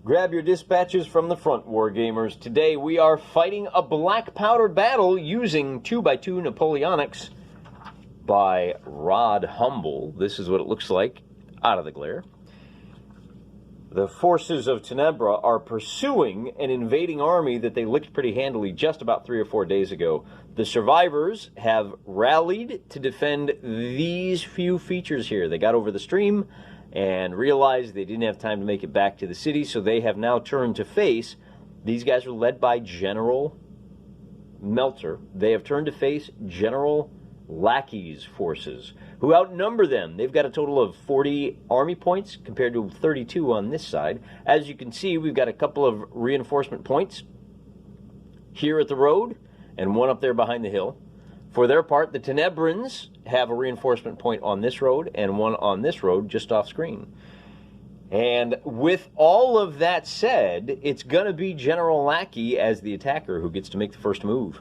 Grab your dispatches from the front, Wargamers. Today we are fighting a black powder battle using 2x2 Napoleonics by Rod Humble. This is what it looks like out of the glare. The forces of Tenebra are pursuing an invading army that they licked pretty handily just about 3 or 4 days ago. The survivors have rallied to defend these few features here. They got over the stream and realized they didn't have time to make it back to the city, so they have now turned to face. These guys are led by General Meltzer. They have turned to face General Lacky's forces, who outnumber them. They've got a total of 40 army points compared to 32 on this side. As you can see, we've got a couple of reinforcement points here at the road and one up there behind the hill. For their part, the Tenebrans have a reinforcement point on this road and one on this road just off screen. And with all of that said, it's going to be General Lacky as the attacker who gets to make the first move.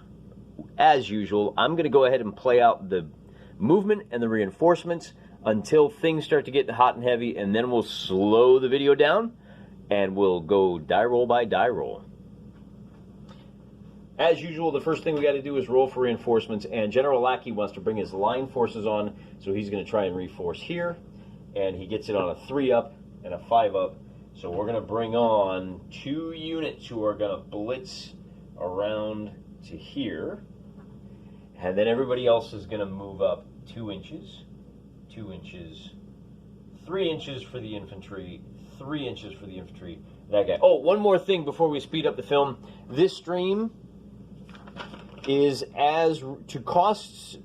As usual, I'm going to go ahead and play out the movement and the reinforcements until things start to get hot and heavy, and then we'll slow the video down and we'll go die roll by die roll. As usual, the first thing we got to do is roll for reinforcements, and General Lacky wants to bring his line forces on, so he's going to try and reinforce here, and he gets it on a 3-up and a 5-up. So we're going to bring on 2 units who are going to blitz around to here, and then everybody else is going to move up 2 inches, 2 inches, 3 inches for the infantry, 3 inches for the infantry. That guy. Oh, one more thing before we speed up the film. This stream is to cross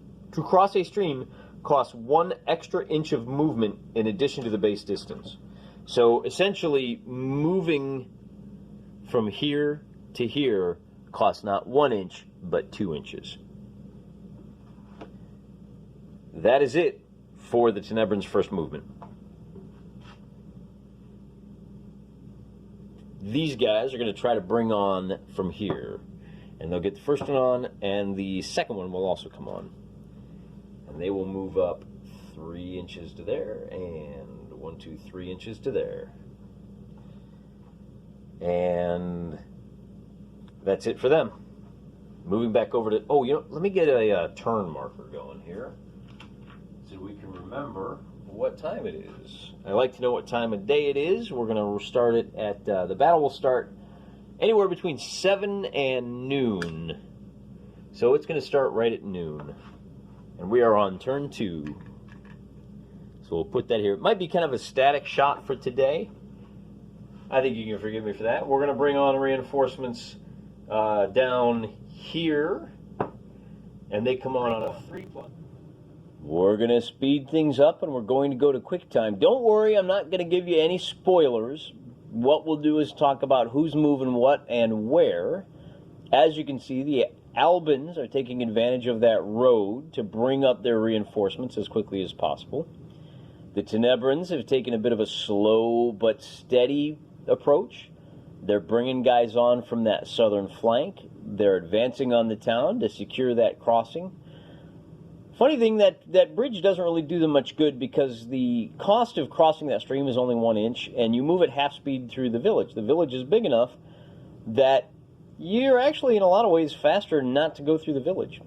a stream costs 1 extra inch of movement in addition to the base distance. So essentially, moving from here to here costs not 1 inch, but 2 inches. That is it for the Tenebrans' first movement. These guys are going to try to bring on from here. And they'll get the first one on, and the second one will also come on. And they will move up 3 inches to there, and 1, 2, 3 inches to there. And that's it for them. Moving back over to, oh, you know, let me get a turn marker going here so we can remember what time it is. I like to know what time of day it is. We're going to start it at, the battle will start anywhere between 7 and noon. So it's going to start right at noon. And we are on turn 2. So we'll put that here. It might be kind of a static shot for today. I think you can forgive me for that. We're going to bring on reinforcements down here. And they come on a 3+. We're going to speed things up and we're going to go to quick time. Don't worry, I'm not going to give you any spoilers. What we'll do is talk about who's moving what and where. As you can see, the Albans are taking advantage of that road to bring up their reinforcements as quickly as possible. The Tenebrans have taken a bit of a slow but steady approach. They're bringing guys on from that southern flank. They're advancing on the town to secure that crossing. Funny thing, that bridge doesn't really do them much good because the cost of crossing that stream is only 1 inch, and you move at half speed through the village. The village is big enough that you're actually in a lot of ways faster not to go through the village.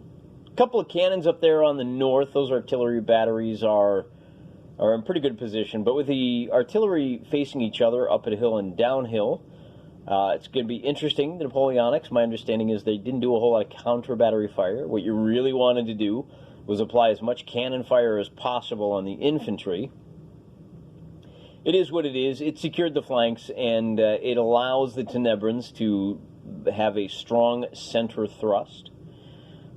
A couple of cannons up there on the north, those artillery batteries are in pretty good position, but with the artillery facing each other up a hill and downhill, it's going to be interesting. The Napoleonics, my understanding is they didn't do a whole lot of counter battery fire. What you really wanted to do was apply as much cannon fire as possible on the infantry. It is what it is. It secured the flanks, and it allows the Tenebrans to have a strong center thrust.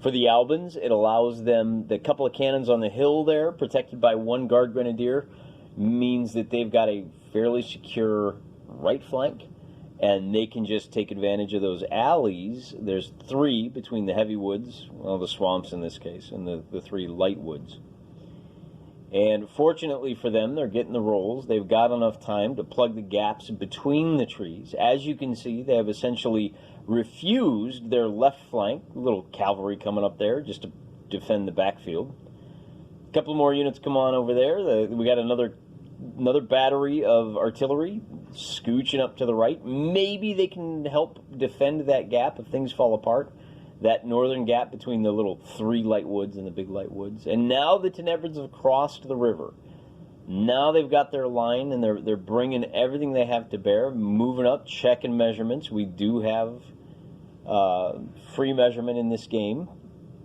For the Albans, it allows them, the couple of cannons on the hill there, protected by 1 guard grenadier, means that they've got a fairly secure right flank, and they can just take advantage of those alleys. There's 3 between the heavy woods, well, the swamps in this case, and the 3 light woods. And fortunately for them, they're getting the rolls. They've got enough time to plug the gaps between the trees. As you can see, they have essentially refused their left flank. A little cavalry coming up there just to defend the backfield. A couple more units come on over there. We got another another battery of artillery scooching up to the right. Maybe they can help defend that gap if things fall apart. That northern gap between the little 3 light woods and the big light woods. And now the Tenebrans have crossed the river. Now they've got their line, and they're bringing everything they have to bear, moving up, checking measurements. We do have free measurement in this game.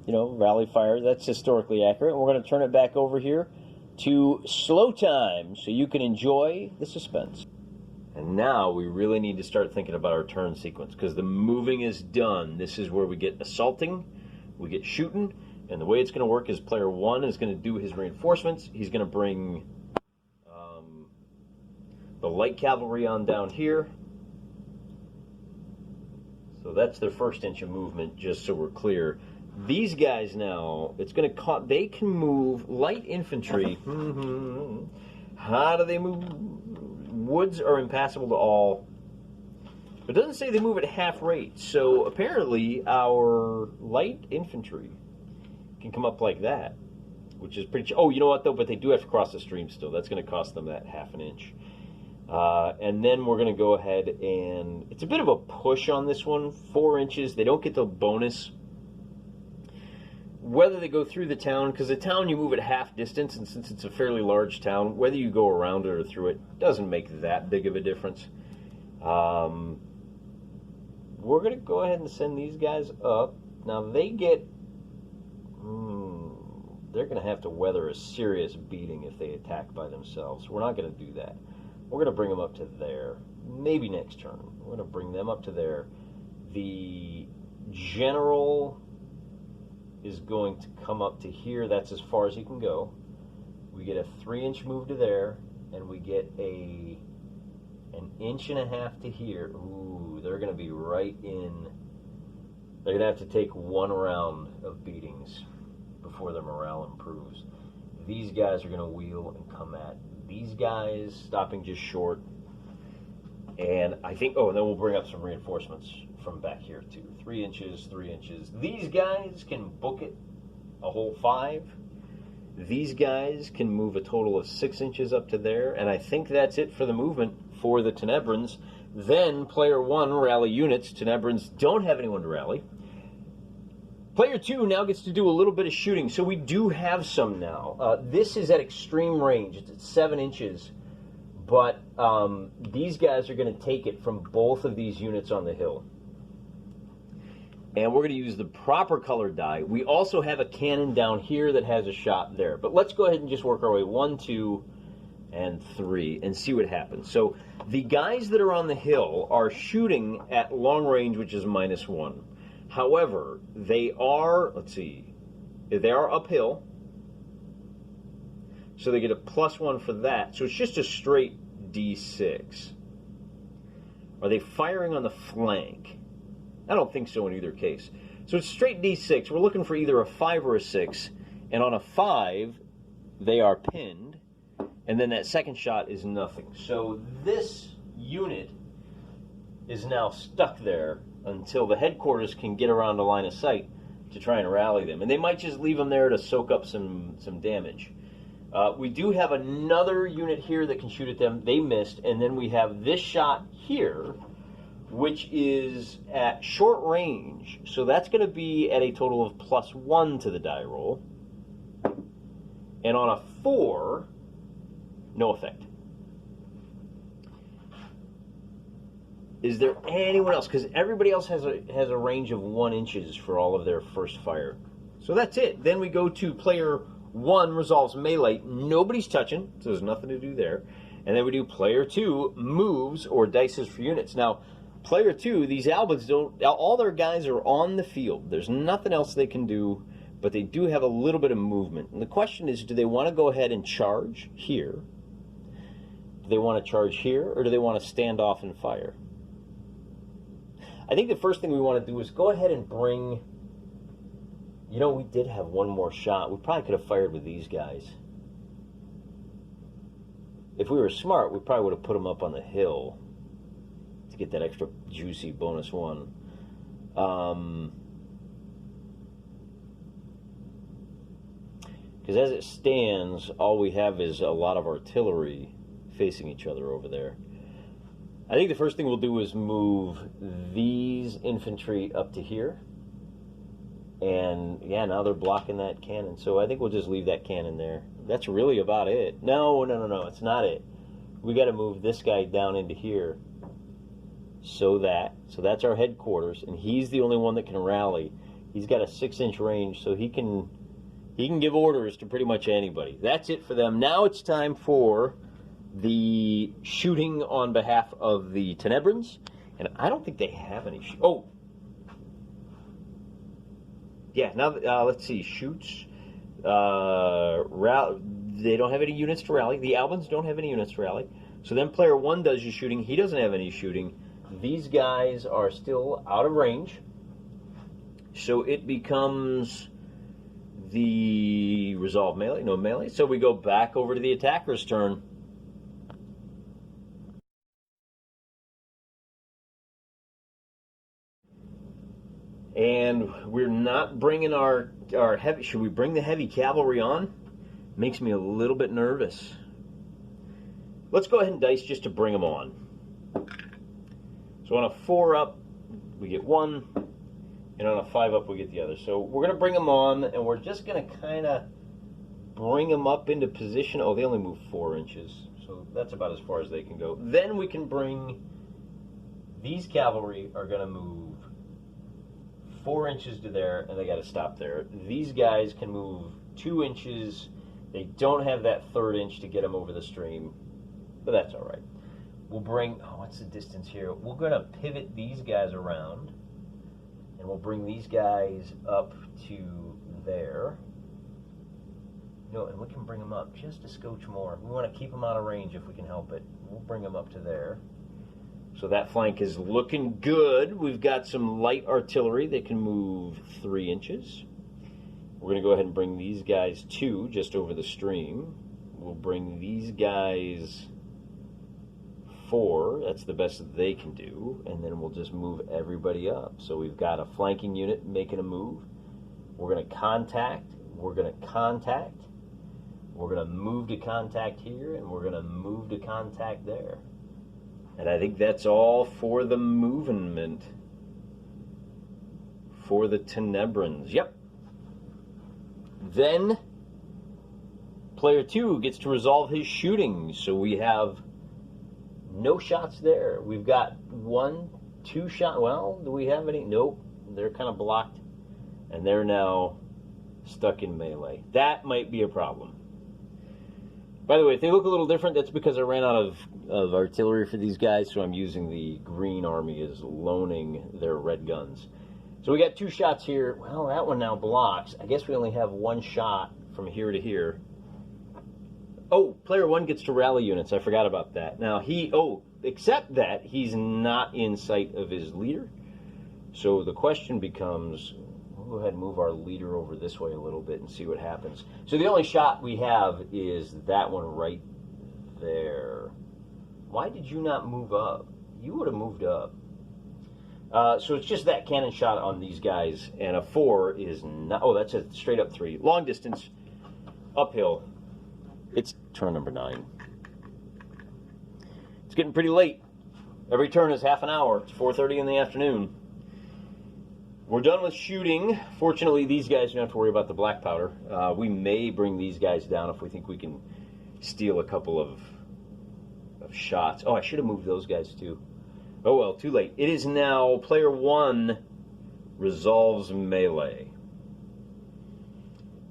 You know, rally fire, that's historically accurate. And we're going to turn it back over here to slow time so you can enjoy the suspense. And now we really need to start thinking about our turn sequence, because the moving is done. This is where we get assaulting, we get shooting, and the way it's going to work is player 1 is going to do his reinforcements. He's going to bring the light cavalry on down here. So that's their first inch of movement, just so we're clear. These guys now, it's going to they can move light infantry. How do they move? Woods are impassable to all. It doesn't say they move at half rate, so apparently our light infantry can come up like that, which is pretty. Oh, you know what though? But they do have to cross the stream still. That's going to cost them that half an inch. And then we're going to go ahead and it's a bit of a push on this one. 4 inches. They don't get the bonus. Whether they go through the town, because the town you move at half distance, and since it's a fairly large town, whether you go around it or through it doesn't make that big of a difference. We're going to go ahead and send these guys up. Now they get, they're going to have to weather a serious beating if they attack by themselves. We're not going to do that. We're going to bring them up to there. Maybe next turn. We're going to bring them up to there. The general is going to come up to here. That's as far as he can go. We get a 3-inch move to there, and we get an 1.5 inches to here. Ooh, they're going to be right in. They're going to have to take 1 round of beatings before their morale improves. These guys are going to wheel and come at these guys, stopping just short. And I think, and then we'll bring up some reinforcements from back here too. 3 inches, 3 inches. These guys can book it a whole 5. These guys can move a total of 6 inches up to there. And I think that's it for the movement for the Tenebrans. Then player 1, rally units. Tenebrans don't have anyone to rally. Player 2 now gets to do a little bit of shooting. So we do have some now. This is at extreme range. It's at 7 inches. But these guys are going to take it from both of these units on the hill. And we're going to use the proper colored die. We also have a cannon down here that has a shot there. But let's go ahead and just work our way 1, 2, and 3 and see what happens. So the guys that are on the hill are shooting at long range, which is -1. However, they are, they are uphill. So they get a +1 for that. So it's just a straight D6. Are they firing on the flank? I don't think so in either case. So it's straight D6. We're looking for either a 5 or a 6. And on a 5, they are pinned. And then that second shot is nothing. So this unit is now stuck there until the headquarters can get around a line of sight to try and rally them. And they might just leave them there to soak up some damage. We do have another unit here that can shoot at them. They missed. And then we have this shot here, which is at short range. So that's going to be at a total of +1 to the die roll. And on a 4, no effect. Is there anyone else? Because everybody else has a range of 1 inches for all of their first fire. So that's it. Then we go to player 1 resolves melee. Nobody's touching, so there's nothing to do there. And then we do player 2 moves or dices for units. Now, player 2, these Albans don't, all their guys are on the field. There's nothing else they can do, but they do have a little bit of movement. And the question is, do they want to go ahead and charge here? Do they want to charge here, or do they want to stand off and fire? I think the first thing we want to do is go ahead and bring, we did have one more shot. We probably could have fired with these guys. If we were smart, we probably would have put them up on the hill to get that extra juicy -1. Because as it stands, all we have is a lot of artillery. facing each other over there. I think the first thing we'll do is move these infantry up to here. And yeah, now they're blocking that cannon. So I think we'll just leave that cannon there. That's really about it. No, it's not it. We got to move this guy down into here. So that's our headquarters, and he's the only one that can rally. He's got a 6-inch range, so he can give orders to pretty much anybody. That's it for them. Now it's time for the shooting on behalf of the Tenebrans, and I don't think they have any. Oh, yeah. Now let's see. Shoots. They don't have any units to rally. The Albans don't have any units to rally. So then player 1 does your shooting. He doesn't have any shooting. These guys are still out of range. So it becomes the resolve melee. No melee. So we go back over to the attacker's turn. And we're not bringing our heavy. Should we bring the heavy cavalry on? Makes me a little bit nervous. Let's go ahead and dice just to bring them on. So on a 4-up, we get 1, and on a 5-up, we get the other. So we're going to bring them on, and we're just going to kind of bring them up into position. Oh, they only move 4 inches, so that's about as far as they can go. Then we can bring, these cavalry are going to move 4 inches to there, and they got to stop there. These guys can move 2 inches. They don't have that 3rd inch to get them over the stream, but that's all right. We'll bring, what's the distance here? We're going to pivot these guys around, and we'll bring these guys up to there. No, and we can bring them up just a scotch more. We want to keep them out of range if we can help it. We'll bring them up to there. So that flank is looking good. We've got some light artillery that can move 3 inches. We're going to go ahead and bring these guys 2 just over the stream. We'll bring these guys 4. That's the best that they can do. And then we'll just move everybody up. So we've got a flanking unit making a move. We're going to contact. We're going to contact. We're going to move to contact here. And we're going to move to contact there. And I think that's all for the movement for the Tenebrans. Yep. Then player 2 gets to resolve his shooting. So we have no shots there. We've got 1, 2 shots. Well, do we have any? Nope. They're kind of blocked. And they're now stuck in melee. That might be a problem. By the way, if they look a little different, that's because I ran out of artillery for these guys, so I'm using the green army as loaning their red guns. So we got 2 shots here. Well, that one now blocks. I guess we only have 1 shot from here to here. Oh, player 1 gets to rally units. I forgot about that. Now except that he's not in sight of his leader. So the question becomes, we'll go ahead and move our leader over this way a little bit and see what happens. So the only shot we have is that one right there. Why did you not move up? You would have moved up. So it's just that cannon shot on these guys, and a 4 is not. Oh, that's a straight up 3. Long distance, uphill. It's turn number 9. It's getting pretty late. Every turn is half an hour. It's 4:30 in the afternoon. We're done with shooting. Fortunately, these guys don't have to worry about the black powder. We may bring these guys down if we think we can steal a couple of shots. Oh, I should have moved those guys too. Oh well, too late. It is now player 1 resolves melee.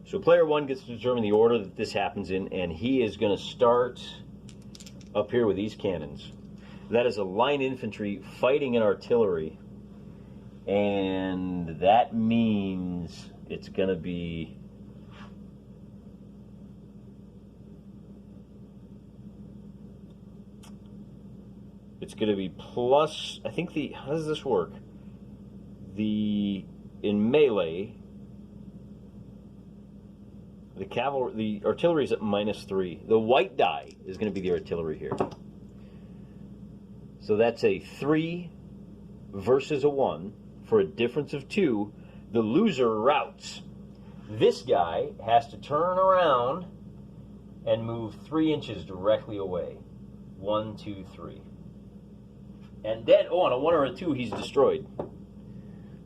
So player 1 gets to determine the order that this happens in, and he is going to start up here with these cannons. That is a line infantry fighting an artillery, and that means it's going to be plus, I think how does this work? In melee, the artillery is at -3. The white die is going to be the artillery here. So that's a 3 versus a 1 for a difference of 2. The loser routs. This guy has to turn around and move 3 inches directly away. 1, 2, 3. And then, on a 1 or a 2, he's destroyed.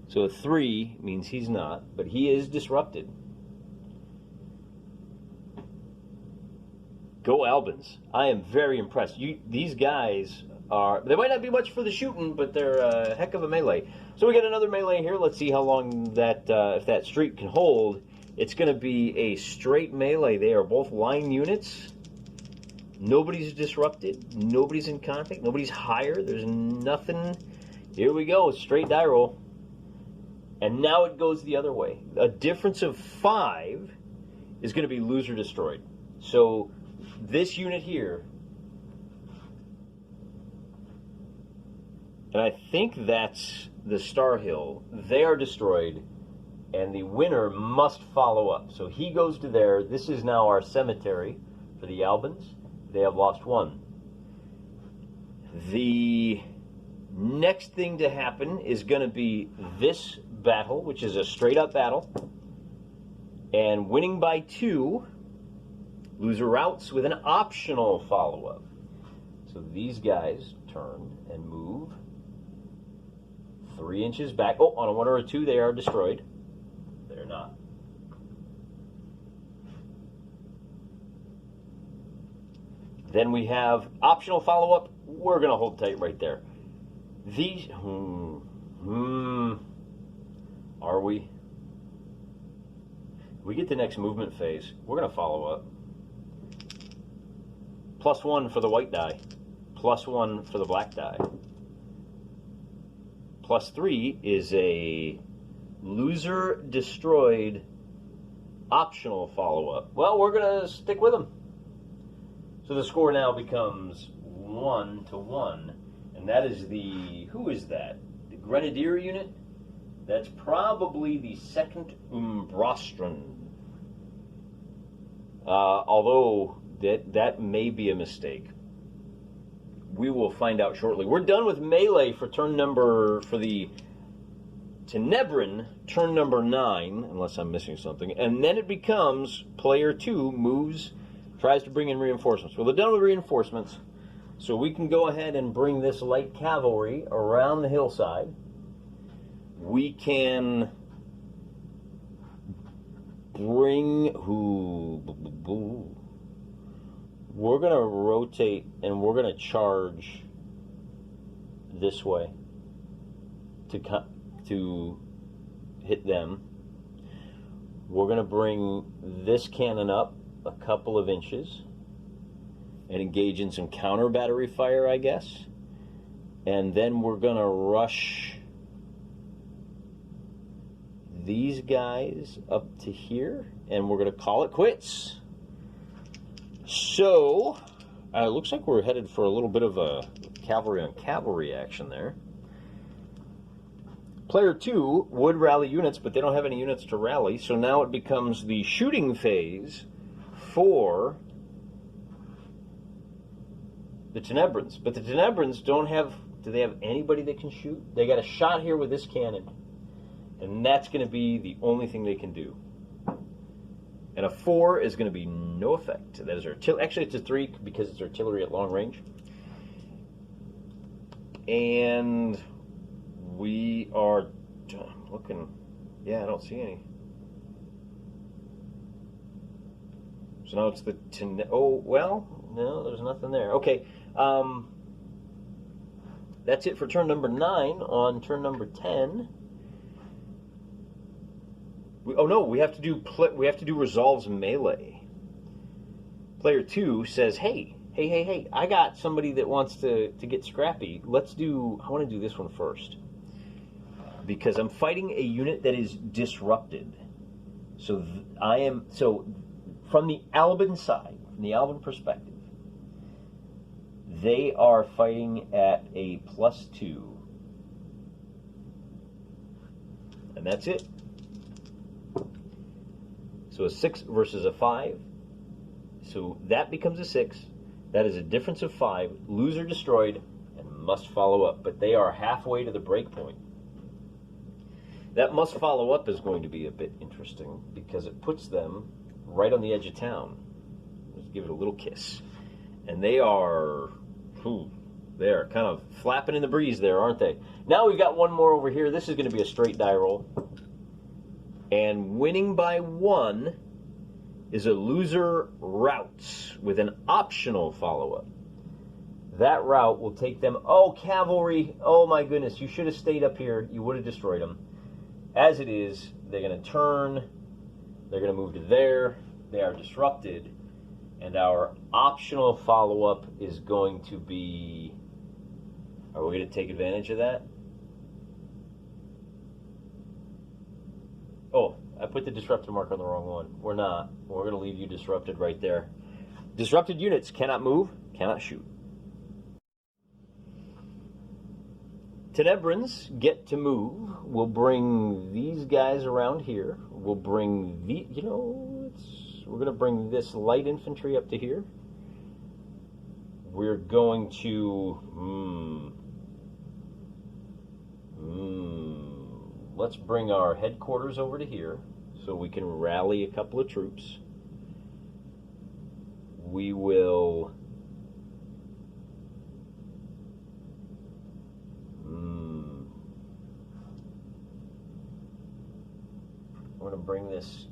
So a 3 means he's not, but he is disrupted. Go Albans. I am very impressed. These guys they might not be much for the shooting, but they're a heck of a melee. So we got another melee here. Let's see how long that, if that streak can hold. It's going to be a straight melee. They are both line units. Nobody's disrupted. Nobody's in contact. Nobody's higher. There's nothing. Here we go. Straight die roll. And now it goes the other way. A difference of 5 is going to be loser destroyed. So this unit here, and I think that's the Star Hill, they are destroyed, and the winner must follow up. So he goes to there. This is now our cemetery for the Albans. They have lost 1. The next thing to happen is going to be this battle, which is a straight-up battle, and winning by 2, loser routes with an optional follow-up. So these guys turn and move 3 inches back. Oh, on a 1 or a 2, they are destroyed. They're not. Then we have optional follow-up. We're going to hold tight right there. These... Are we? We get the next movement phase. We're going to follow up. +1 for the white die. +1 for the black die. +3 is a loser destroyed optional follow-up. Well, we're going to stick with them. So the score now becomes 1-1. And that is the... Who is that? The Grenadier unit? That's probably the 2nd Umbrostron. Although that may be a mistake. We will find out shortly. We're done with melee for for the Tenebran, turn number 9, unless I'm missing something. And then it becomes player 2 moves, tries to bring in reinforcements. Well, they're done with reinforcements, so we can go ahead and bring this light cavalry around the hillside. We can bring we're going to rotate and we're going to charge this way to hit them. We're going to bring this cannon up a couple of inches and engage in some counter battery fire, I guess. And then we're going to rush these guys up to here, and we're going to call it quits. So, it looks like we're headed for a little bit of a cavalry on cavalry action there. Player 2 would rally units, but they don't have any units to rally, so now it becomes the shooting phase for the Tenebrans. But the Tenebrans don't have... Do they have anybody that can shoot? They got a shot here with this cannon. And that's going to be the only thing they can do. And a 4 is going to be no effect. That is artillery. Actually, it's a 3 because it's artillery at long range. And we are looking. Yeah, I don't see any. So now it's the... Oh, well, no, there's nothing there. Okay. That's it for turn number 9. On turn number 10... we have to do resolves melee. Player 2 says, hey, I got somebody that wants to get scrappy. I want to do this one first. Because I'm fighting a unit that is disrupted. So from the Alban side, from the Alban perspective, they are fighting at a +2. And that's it. So a 6 versus a 5. So that becomes a 6. That is a difference of 5. Loser destroyed and must follow up. But they are halfway to the break point. That must follow up is going to be a bit interesting because it puts them right on the edge of town. Let's give it a little kiss. And they are Ooh, they're kind of flapping in the breeze there, aren't they? Now we've got one more over here. This is going to be a straight die roll. And winning by 1 is a loser routes with an optional follow-up. That route will take them... Oh, cavalry! Oh my goodness, you should have stayed up here. You would have destroyed them. As it is, they're going to turn. They're going to move to there. They are disrupted. And our optional follow-up is going to be... Are we going to take advantage of that? Oh, I put the disrupted mark on the wrong one. We're not. We're going to leave you disrupted right there. Disrupted units cannot move, cannot shoot. Tenebrans get to move. We'll bring these guys around here. We'll bring the, we're going to bring this light infantry up to here. We're going to, let's bring our headquarters over to here so we can rally a couple of troops. We will... We're going to bring this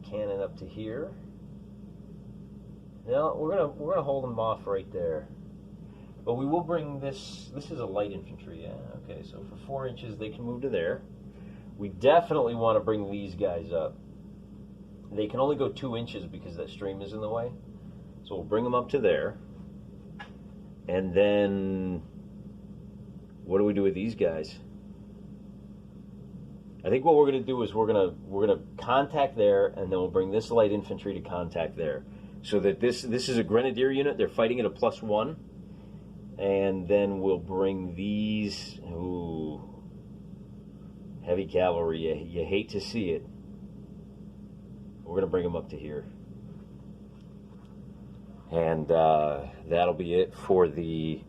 cannon up to here. No, we're gonna hold them off right there. But we will bring this. This is a light infantry, yeah. Okay, so for 4 inches they can move to there. We definitely want to bring these guys up. They can only go 2 inches because that stream is in the way. So we'll bring them up to there. And then, what do we do with these guys? I think what we're going to do is we're going to contact there, and then we'll bring this light infantry to contact there, so that this is a grenadier unit. They're fighting at a +1, and then we'll bring these. Ooh, heavy cavalry. You hate to see it. We're going to bring them up to here, and that'll be it for the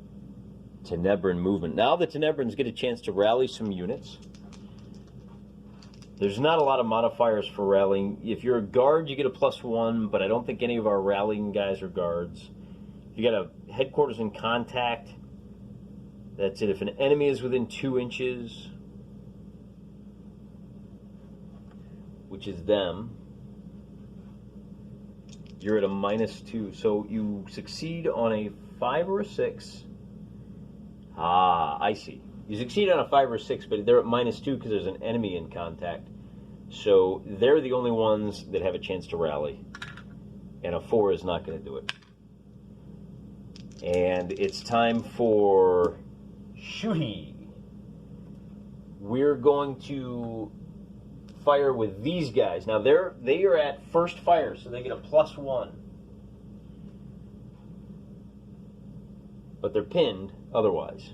Tenebran movement. Now the Tenebrans get a chance to rally some units. There's not a lot of modifiers for rallying. If you're a guard, you get a +1, but I don't think any of our rallying guys are guards. If you got a headquarters in contact, that's it. If an enemy is within 2 inches, which is them, you're at a -2. So you succeed on a 5 or a 6. Ah, I see. You succeed on a 5 or 6, but they're at -2 because there's an enemy in contact. So they're the only ones that have a chance to rally. And a 4 is not going to do it. And it's time for shooty. We're going to fire with these guys. Now they are at first fire, so they get a +1. But they're pinned otherwise.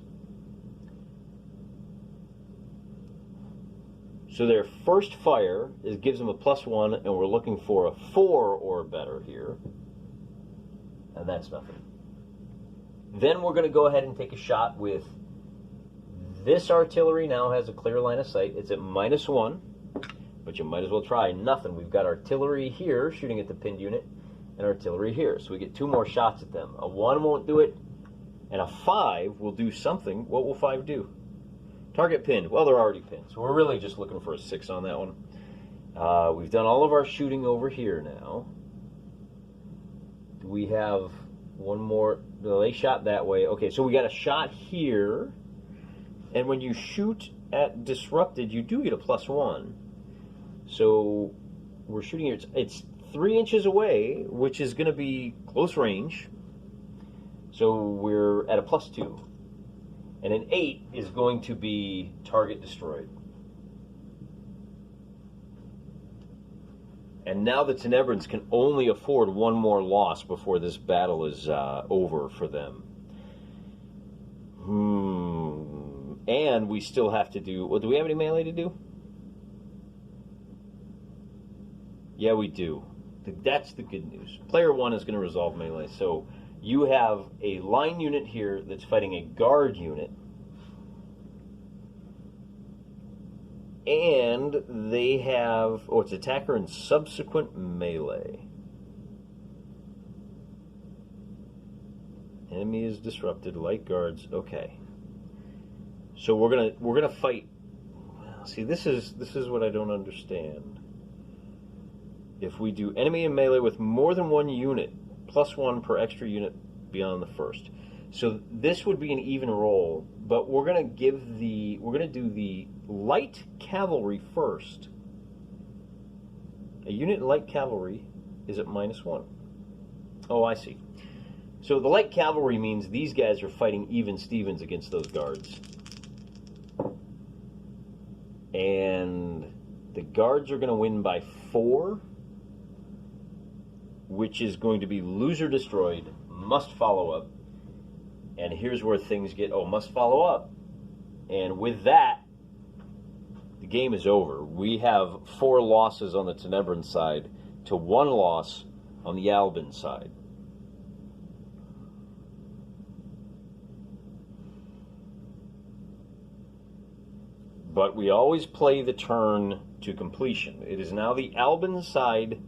So their first fire gives them a +1, and we're looking for a 4 or better here. And that's nothing. Then we're going to go ahead and take a shot with this artillery. Now has a clear line of sight. It's at -1, but you might as well try. Nothing. We've got artillery here shooting at the pinned unit, and artillery here. So we get 2 more shots at them. A 1 won't do it, and a 5 will do something. What will 5 do? Target pinned. Well, they're already pinned, so we're really just looking for a 6 on that one. We've done all of our shooting over here now. Do we have one more? No, they shot that way. Okay, so we got a shot here, and when you shoot at disrupted, you do get a +1. So we're shooting here. It's 3 inches away, which is going to be close range. So we're at a +2. And an 8 is going to be target destroyed. And now the Tenebrans can only afford 1 more loss before this battle is over for them. And we still have to do... Well, do we have any melee to do? Yeah, we do. That's the good news. Player 1 is going to resolve melee, so... You have a line unit here that's fighting a guard unit, and they have, it's attacker and subsequent melee. Enemy is disrupted. Light guards. Okay. So we're gonna fight. Well, see, this is what I don't understand. If we do enemy in melee with more than one unit, +1 per extra unit beyond the first. So this would be an even roll, but we're gonna do the light cavalry first. A unit in light cavalry is at -1. Oh, I see. So the light cavalry means these guys are fighting even Stevens against those guards. And the guards are going to win by 4, which is going to be loser destroyed, must follow up. And here's where things get, must follow up. And with that, the game is over. We have 4 losses on the Tenebran side to 1 loss on the Albans side. But we always play the turn to completion. It is now the Albans side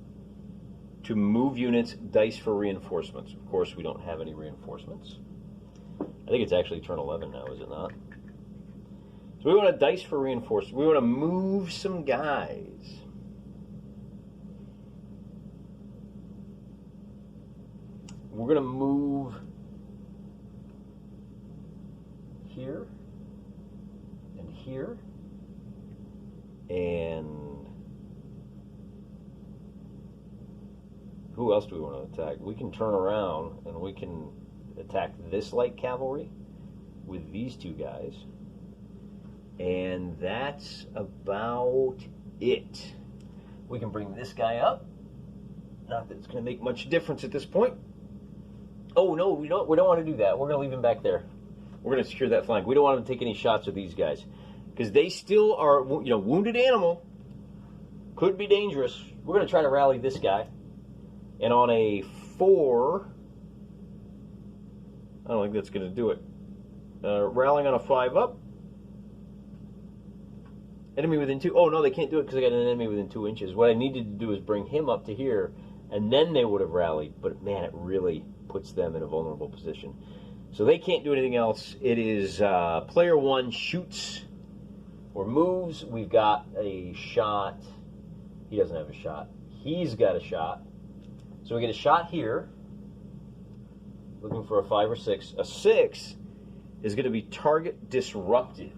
to move units, dice for reinforcements. Of course, we don't have any reinforcements. I think it's actually turn 11 now, is it not? So we want to dice for reinforcements. We want to move some guys. We're going to move here and here. And who else do we want to attack? We can turn around and we can attack this light cavalry with these 2 guys. And that's about it. We can bring this guy up. Not that it's going to make much difference at this point. Oh, no, we don't want to do that. We're going to leave him back there. We're going to secure that flank. We don't want him to take any shots with these guys. Because they still are, wounded animal. Could be dangerous. We're going to try to rally this guy. And on a 4, I don't think that's going to do it. Rallying on a 5 up. Enemy within 2. Oh, no, they can't do it because I got an enemy within 2 inches. What I needed to do is bring him up to here, and then they would have rallied. But, man, it really puts them in a vulnerable position. So they can't do anything else. It is player 1 shoots or moves. We've got a shot. He doesn't have a shot. He's got a shot. So we get a shot here. Looking for a 5 or 6. A 6 is going to be target disrupted.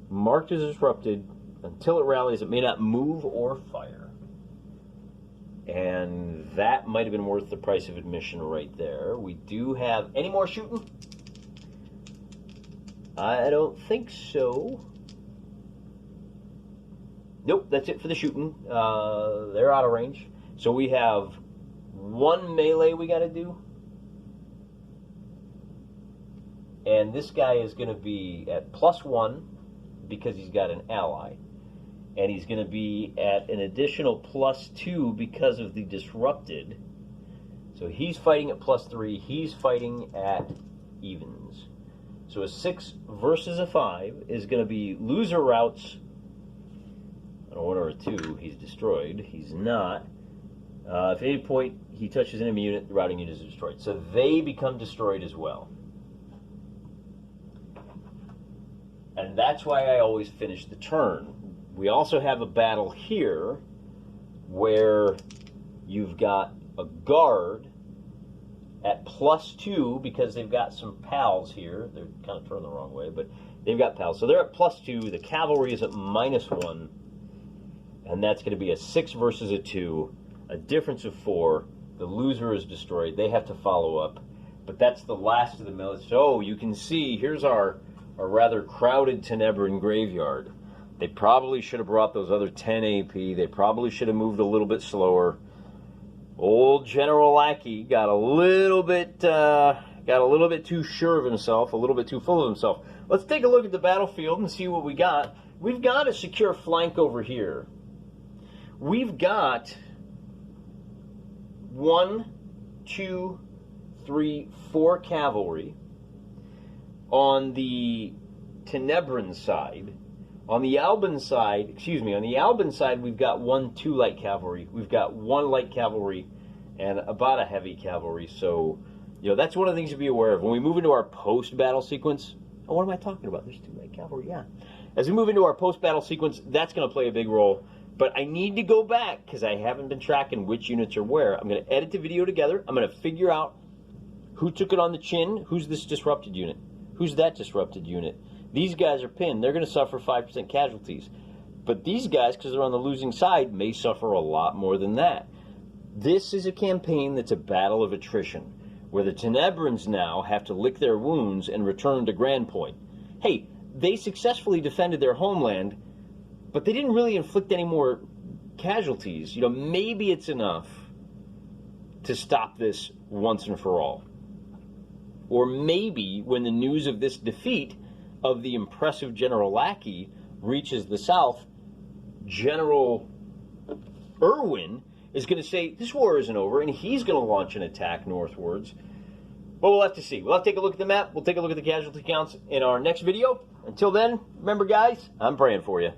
Marked as disrupted. Until it rallies, it may not move or fire. And that might have been worth the price of admission right there. We do have any more shooting? I don't think so. Nope, that's it for the shooting. They're out of range. So we have 1 melee we got to do. And this guy is going to be at +1 because he's got an ally. And he's going to be at an additional +2 because of the disrupted. So he's fighting at +3. He's fighting at evens. So a 6 versus a 5 is going to be loser routes. On a 1 or a 2, he's destroyed. He's not. If at any point he touches an enemy unit, the routing unit is destroyed. So they become destroyed as well. And that's why I always finish the turn. We also have a battle here where you've got a guard at +2 because they've got some pals here. They're kind of turned the wrong way, but they've got pals. So they're at +2. The cavalry is at -1. And that's going to be a 6 versus a 2. A difference of 4. The loser is destroyed. They have to follow up. But that's the last of the military. So you can see, here's our rather crowded Tenebran graveyard. They probably should have brought those other 10 AP. They probably should have moved a little bit slower. Old General Lacky got a little bit too sure of himself, a little bit too full of himself. Let's take a look at the battlefield and see what we got. We've got a secure flank over here. We've got 1, 2, 3, 4 cavalry on the Tenebran side. On the Alban side, we've got 1, 2 light cavalry. We've got 1 light cavalry and about a heavy cavalry. So, you know, that's one of the things to be aware of. When we move into our post-battle sequence, oh, what am I talking about? There's 2 light cavalry, yeah. As we move into our post-battle sequence, that's going to play a big role. But I need to go back, because I haven't been tracking which units are where. I'm going to edit the video together. I'm going to figure out who took it on the chin, who's this disrupted unit, who's that disrupted unit. These guys are pinned. They're going to suffer 5% casualties. But these guys, because they're on the losing side, may suffer a lot more than that. This is a campaign that's a battle of attrition, where the Tenebrans now have to lick their wounds and return to Grandepointe. Hey, they successfully defended their homeland, but they didn't really inflict any more casualties. You know, maybe it's enough to stop this once and for all. Or maybe when the news of this defeat of the impressive General Lacky reaches the south, General Irwin is going to say, this war isn't over, and he's going to launch an attack northwards. Well, we'll have to see. We'll have to take a look at the map. We'll take a look at the casualty counts in our next video. Until then, remember, guys, I'm praying for you.